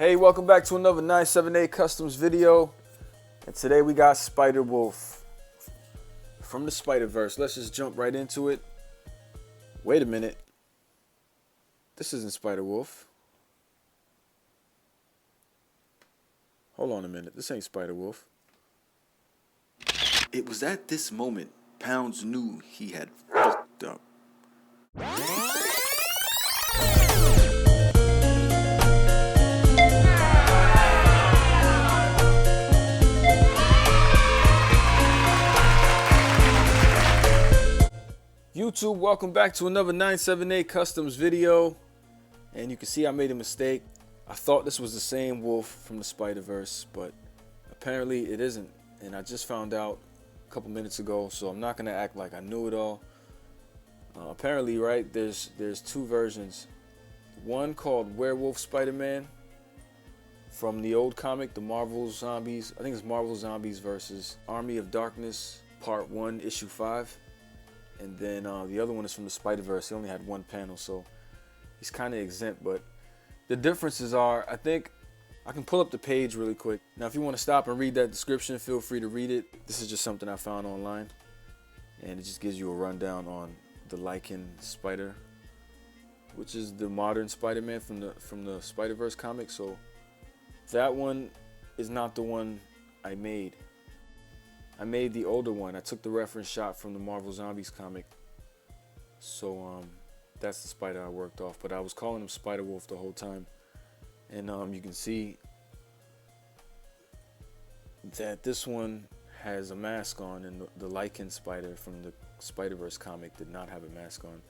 Hey, welcome back to another 978 Customs video. And today we got Spider-Wolf from the Spider-Verse. Let's just jump right into it. Wait a minute. This isn't Spider-Wolf. Hold on a minute. This ain't Spider-Wolf. It was at this moment Pounds knew he had fucked up. YouTube, welcome back to another 978 Customs video. And you can see I made a mistake. I thought this was the same wolf from the Spider-Verse, but apparently it isn't. And I just found out a couple minutes ago, so I'm not gonna act like I knew it all. Apparently, right, there's two versions. One called Werewolf Spider-Man from the old comic, the Marvel Zombies. I think it's Marvel Zombies versus Army of Darkness, Part 1, Issue 5. And then the other one is from the Spider-Verse. He only had one panel, so he's kind of exempt. But the differences are, I think, I can pull up the page really quick. Now, if you want to stop and read that description, feel free to read it. This is just something I found online. And it just gives you a rundown on the Lichen Spider, which is the modern Spider-Man from the Spider-Verse comic. So that one is not the one I made. I made the older one. I took the reference shot from the Marvel Zombies comic. So that's the spider I worked off. But I was calling him Spider-Wolf the whole time. And you can see that this one has a mask on, and the Lichen Spider from the Spider-Verse comic did not have a mask on.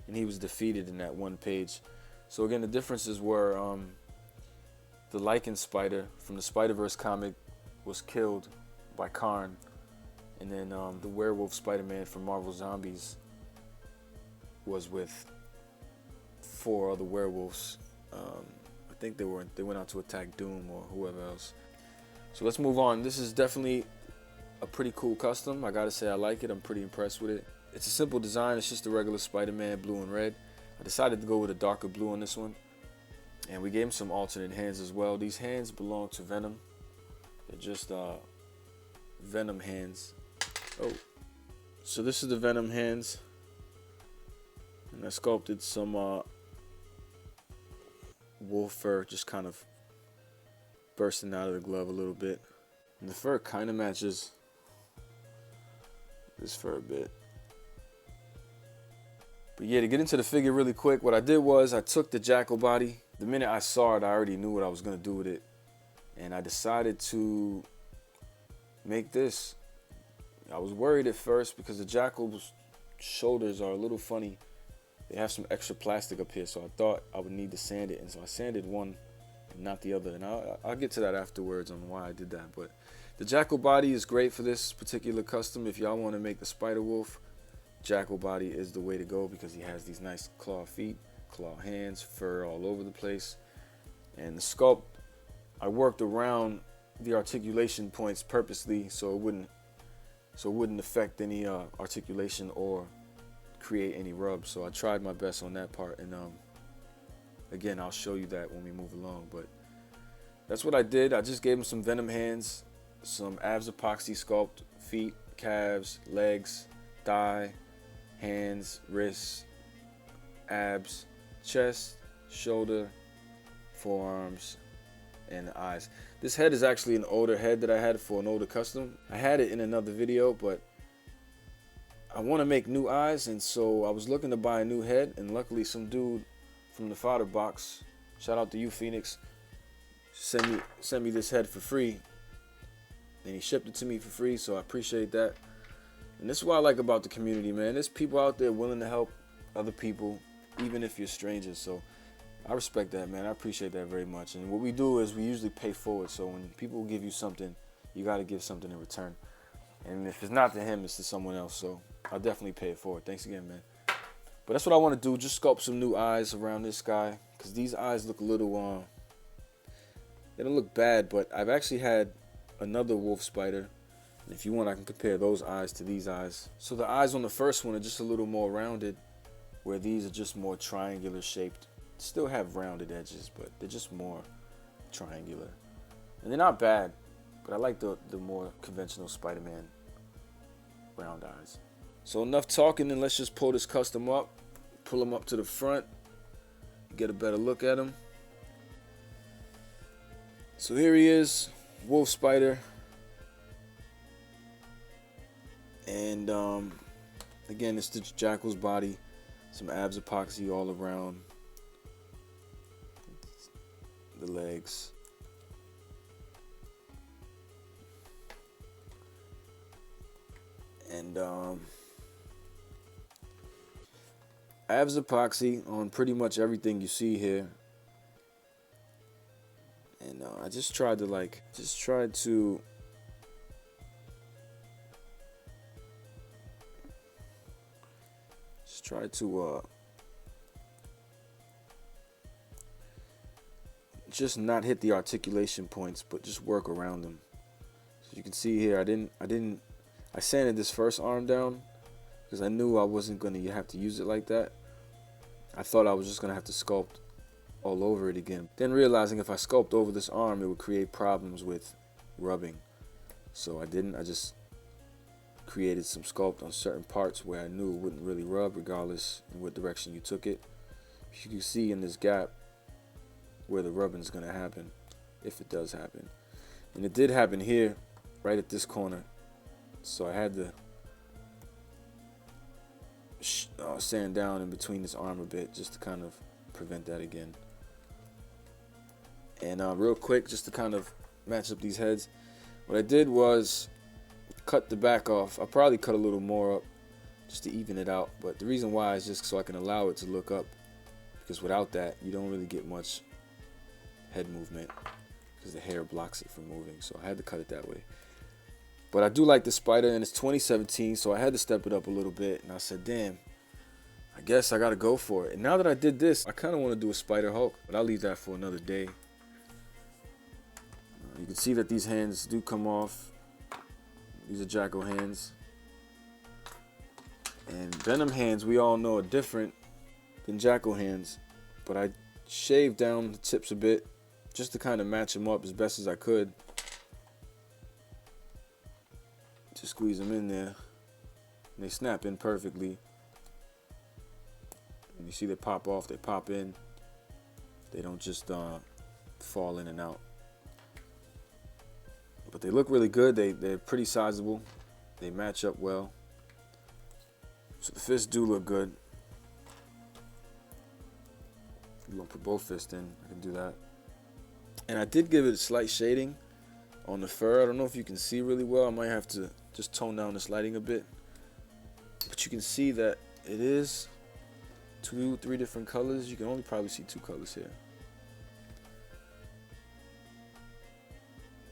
And he was defeated in that one page. So again, the differences were the Lichen Spider from the Spider-Verse comic was killed by Karn. And then the Werewolf Spider-Man from Marvel Zombies was with 4 other werewolves. I think they went out to attack Doom or whoever else. So let's move on. This is definitely a pretty cool custom. I gotta say I like it. I'm pretty impressed with it. It's a simple design. It's just a regular Spider-Man, blue and red. I decided to go with a darker blue on this one. And we gave him some alternate hands as well. These hands belong to Venom. They're just Venom Hands. Oh, so this is the Venom Hands, and I sculpted some wolf fur just kind of bursting out of the glove a little bit, and the fur kind of matches this fur a bit. But yeah, to get into the figure really quick, what I did was I took the jackal body. The minute I saw it, I already knew what I was gonna do with it, and I decided to make this. I was worried at first because the jackal's shoulders are a little funny. They have some extra plastic up here, so I thought I would need to sand it, and so I sanded one and not the other. And I'll get to that afterwards on why I did that. But the jackal body is great for this particular custom. If y'all want to make the Spider-Wolf, jackal body is the way to go because he has these nice claw feet, claw hands, fur all over the place. And the sculpt, I worked around the articulation points purposely so it wouldn't affect any articulation or create any rub. So I tried my best on that part, and again, I'll show you that when we move along. But that's what I did. I just gave him some Venom Hands, some abs epoxy sculpt, feet, calves, legs, thigh, hands, wrists, abs, chest, shoulder, forearms, and the eyes. This head is actually an older head that I had for an older custom. I had it in another video, but I want to make new eyes, and so I was looking to buy a new head, and luckily some dude from the fodder box, shout out to you, Phoenix, sent me this head for free, and he shipped it to me for free, so I appreciate that. And this is what I like about the community, man. There's people out there willing to help other people, even if you're strangers. So I respect that, man. I appreciate that very much. And what we do is we usually pay forward. So when people give you something, you got to give something in return. And if it's not to him, it's to someone else. So I'll definitely pay it forward. Thanks again, man. But that's what I want to do. Just sculpt some new eyes around this guy, because these eyes look a little, they don't look bad, but I've actually had another wolf spider. And if you want, I can compare those eyes to these eyes. So the eyes on the first one are just a little more rounded, where these are just more triangular shaped. Still have rounded edges, but they're just more triangular. And they're not bad, but I like the more conventional Spider-Man round eyes. So enough talking, and let's just pull this custom up, pull him up to the front, get a better look at him. So here he is, Wolf Spider. And again, it's the Jackal's body, some abs epoxy all around the legs. And abs epoxy on pretty much everything you see here. And I just tried to just not hit the articulation points, but just work around them. So you can see here, I sanded this first arm down because I knew I wasn't going to have to use it like that. I thought I was just going to have to sculpt all over it again. Then realizing if I sculpt over this arm, it would create problems with rubbing. So I didn't. I just created some sculpt on certain parts where I knew it wouldn't really rub regardless in what direction you took it. You can see in this gap where the rubbing is going to happen, if it does happen. And it did happen here, right at this corner. So I had to sand down in between this arm a bit just to kind of prevent that again. And real quick, just to kind of match up these heads, what I did was cut the back off. I probably cut a little more up just to even it out, but the reason why is just so I can allow it to look up, because without that you don't really get much head movement because the hair blocks it from moving. So I had to cut it that way. But I do like the Spider, and it's 2017, so I had to step it up a little bit, and I said, damn, I guess I gotta go for it. And now that I did this, I kind of want to do a Spider Hulk, but I'll leave that for another day. You can see that these hands do come off. These are Jackal hands. And Venom hands, we all know, are different than Jackal hands. But I shaved down the tips a bit just to kind of match them up as best as I could. Just squeeze them in there. And they snap in perfectly. And you see they pop off, they pop in. They don't just fall in and out. But they look really good. They're pretty sizable. They match up well. So the fists do look good. You want to put both fists in, I can do that. And I did give it a slight shading on the fur. I don't know if you can see really well. I might have to just tone down this lighting a bit. But you can see that it is 2-3 different colors. You can only probably see 2 colors here.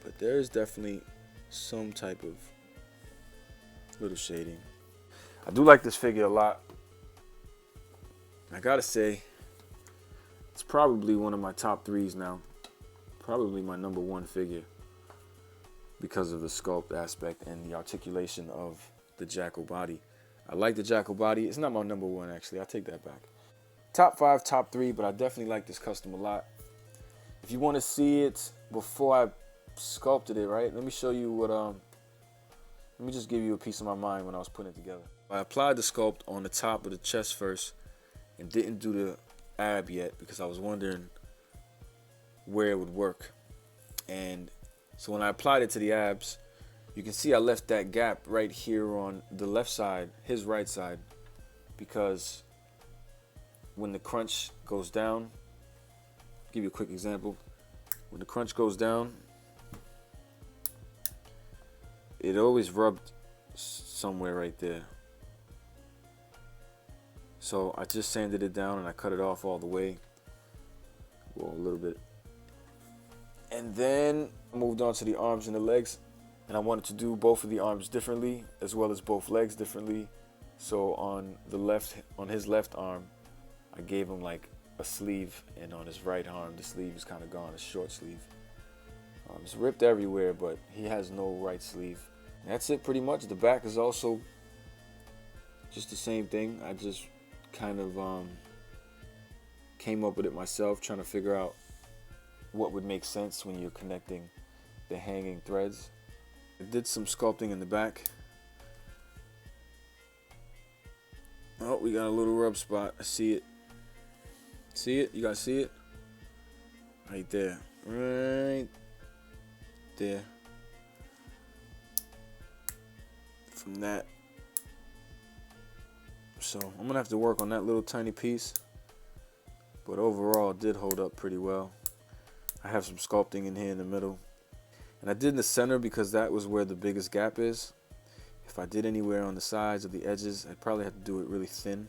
But there is definitely some type of little shading. I do like this figure a lot. I gotta say, it's probably one of my top 3s now. Probably my #1 figure because of the sculpt aspect and the articulation of the Jackal body. I like the Jackal body. It's not my #1 actually. I'll take that back. Top 5, top 3, but I definitely like this custom a lot. If you want to see it before I sculpted it, right? Let me show you what let me just give you a piece of my mind when I was putting it together. I applied the sculpt on the top of the chest first and didn't do the ab yet because I was wondering where it would work. And so when I applied it to the abs, you can see I left that gap right here on the left side, his right side, because when the crunch goes down, I'll give you a quick example. When the crunch goes down, it always rubbed somewhere right there. So I just sanded it down and I cut it off all the way. Well, a little bit. And then I moved on to the arms and the legs. And I wanted to do both of the arms differently as well as both legs differently. So on his left arm, I gave him like a sleeve, and on his right arm, the sleeve is kind of gone, a short sleeve. It's ripped everywhere, but he has no right sleeve. And that's it pretty much. The back is also just the same thing. I just kind of came up with it myself, trying to figure out what would make sense when you're connecting the hanging threads. I did some sculpting in the back. Oh, we got a little rub spot. I see it. See it? You guys see it? Right there. Right there. From that. So I'm gonna have to work on that little tiny piece. But overall, it did hold up pretty well. I have some sculpting in here in the middle. And I did in the center because that was where the biggest gap is. If I did anywhere on the sides or the edges, I'd probably have to do it really thin.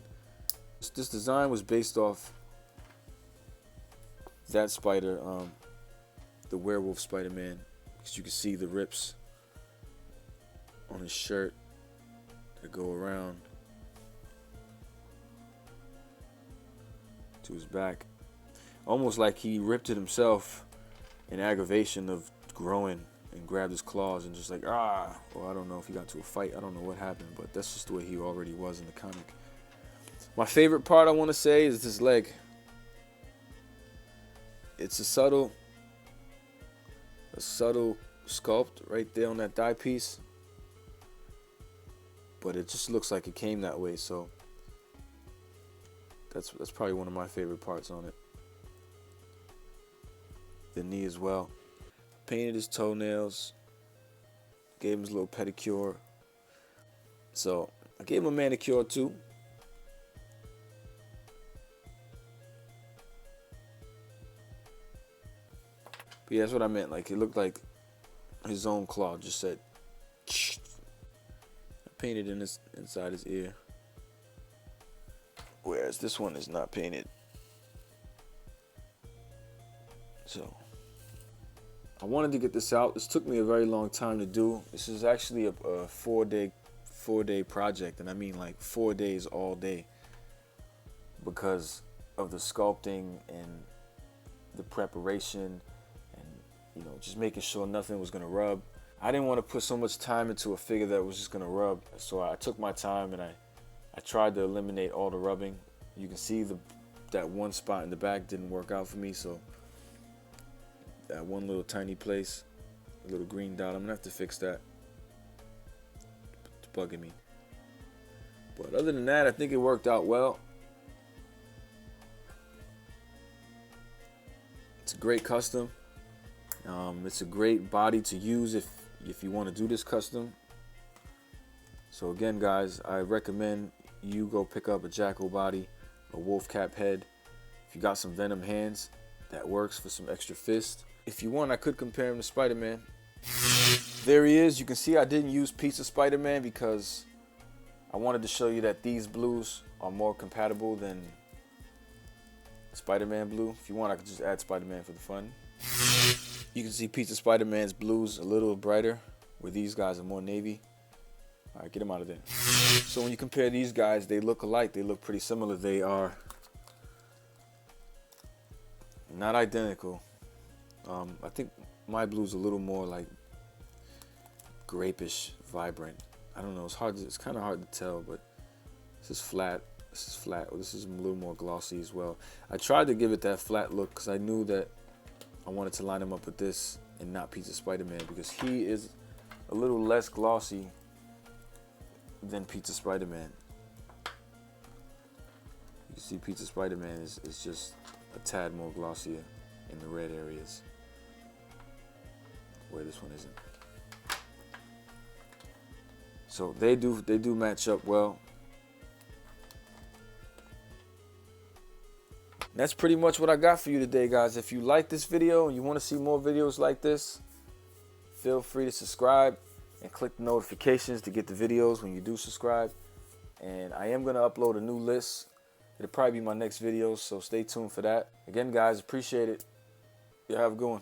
This design was based off that spider, the werewolf Spider-Man, because you can see the rips on his shirt that go around to his back. Almost like he ripped it himself in aggravation of growing, and grabbed his claws and just like, ah. Well, I don't know if he got to a fight. I don't know what happened, but that's just the way he already was in the comic. My favorite part I want to say is this leg. It's a subtle sculpt right there on that thigh piece, but it just looks like it came that way. So that's probably one of my favorite parts on it. The knee as well. Painted his toenails, gave him his little pedicure. So I gave him a manicure too. But yeah, that's what I meant. Like, it looked like his own claw just said, I painted in his, inside his ear. Whereas this one is not painted. So I wanted to get this out. This took me a very long time to do. This is actually a 4-day project, and I mean like 4 days all day, because of the sculpting and the preparation and, you know, just making sure nothing was gonna rub. I didn't want to put so much time into a figure that was just gonna rub, so I took my time and I tried to eliminate all the rubbing. You can see that one spot in the back didn't work out for me, so that one little tiny place, a little green dot, I'm gonna have to fix that. It's bugging me. But other than that, I think it worked out well. It's a great custom. It's a great body to use if you want to do this custom. So again, guys, I recommend you go pick up a Jackal body, a wolf cap head. If you got some Venom hands, that works for some extra fist. If you want, I could compare him to Spider-Man. There he is. You can see I didn't use Pizza Spider-Man because I wanted to show you that these blues are more compatible than Spider-Man blue. If you want, I could just add Spider-Man for the fun. You can see Pizza Spider-Man's blues a little brighter, where these guys are more navy. All right, get him out of there. So when you compare these guys, they look alike. They look pretty similar. They are not identical. I think my blue's a little more like grapish, vibrant. I don't know. It's kind of hard to tell, but this is flat. This is flat. Well, this is a little more glossy as well. I tried to give it that flat look because I knew that I wanted to line him up with this and not Pizza Spider-Man, because he is a little less glossy than Pizza Spider-Man. You see, Pizza Spider-Man is just a tad more glossier in the red areas, where this one isn't. So they do match up well. That's pretty much what I got for you today, guys. If you like this video and you want to see more videos like this, feel free to subscribe and click the notifications to get the videos when you do subscribe. And I am going to upload a new list. It'll probably be my next video, so stay tuned for that. Again, guys, appreciate it. You have a good one.